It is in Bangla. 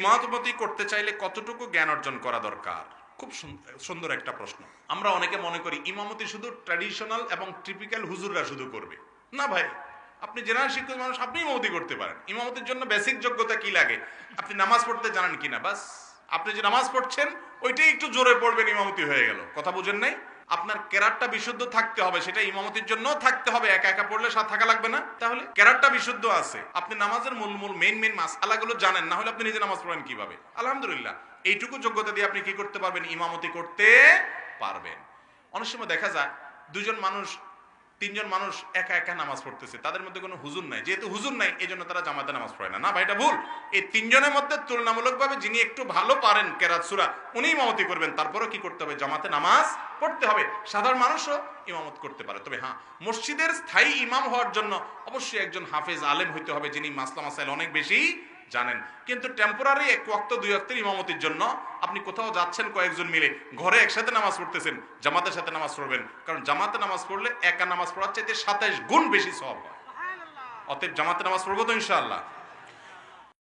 ইমামতি করতে চাইলে কতটুকু জ্ঞান অর্জন করা দরকার? খুব সুন্দর একটা প্রশ্ন। আমরা অনেকে মনে করি ইমামতি শুধু ট্র্যাডিশনাল এবং টিপিক্যাল হুজুররা শুধু করবে। না ভাই, আপনি জেনারেল শিক্ষিত মানুষ, আপনি ইমামতি করতে পারেন। ইমামতির জন্য বেসিক যোগ্যতা কি লাগে? আপনি নামাজ পড়তে জানেন কিনা, বাস। আপনি যে নামাজ পড়ছেন ওইটাই একটু জোরে পড়বেন, ইমামতি হয়ে গেল। কথা বুঝেন নাই? আপনার কেরাতটা বিশুদ্ধ থাকতে হবে, সেটা ইমামতির জন্য থাকতে হবে। একা একা পড়লে সাথে থাকা লাগবে না। তাহলে কেরাতটা বিশুদ্ধ আছে, আপনি নামাজের মূল মেইন মাসআলাগুলো জানেন, না হলে আপনি নিজে নামাজ পড়েন কিভাবে? আলহামদুলিল্লাহ, এইটুকু যোগ্যতা দিয়ে আপনি কি করতে পারবেন? ইমামতি করতে পারবেন। অনেক সময় দেখা যায় দুজন মানুষ, তিনজন মানুষ একা একা নামাজ পড়তেছে, তাদের মধ্যে কোনো হুজুর নাই। যেহেতু হুজুর নাই, এই জন্য তারা জামাতে নামাজ পড়ে না। না ভাই, এটা ভুল। এই তিনজনের মধ্যে তুলনামূলকভাবে যিনি একটু ভালো পারেন কেরাত সূরা, উনি ইমামতি করবেন। তারপরও কি করতে হবে? জামাতে নামাজ পড়তে হবে। সাধারণ মানুষও ইমামত করতে পারে। তবে হ্যাঁ, মসজিদের স্থায়ী ইমাম হওয়ার জন্য অবশ্যই একজন হাফেজ আলেম হইতে হবে, যিনি মাসলা মাসাইল অনেক বেশি জানেন। কিন্তু টেম্পোরারি এক ওয়াক্ত দুই ওয়াক্তের ইমামতির জন্য আপনি কোথাও যাচ্ছেন, কয়েকজন মিলে ঘরে একসাথে নামাজ পড়তেছেন, জামাতের সাথে নামাজ পড়বেন। কারণ জামাতে নামাজ পড়লে একা নামাজ পড়ার চাইতে 27 গুণ বেশি সওয়াব হয়। অতএব জামাতে নামাজ পড়বো তো ইনশাআল্লাহ।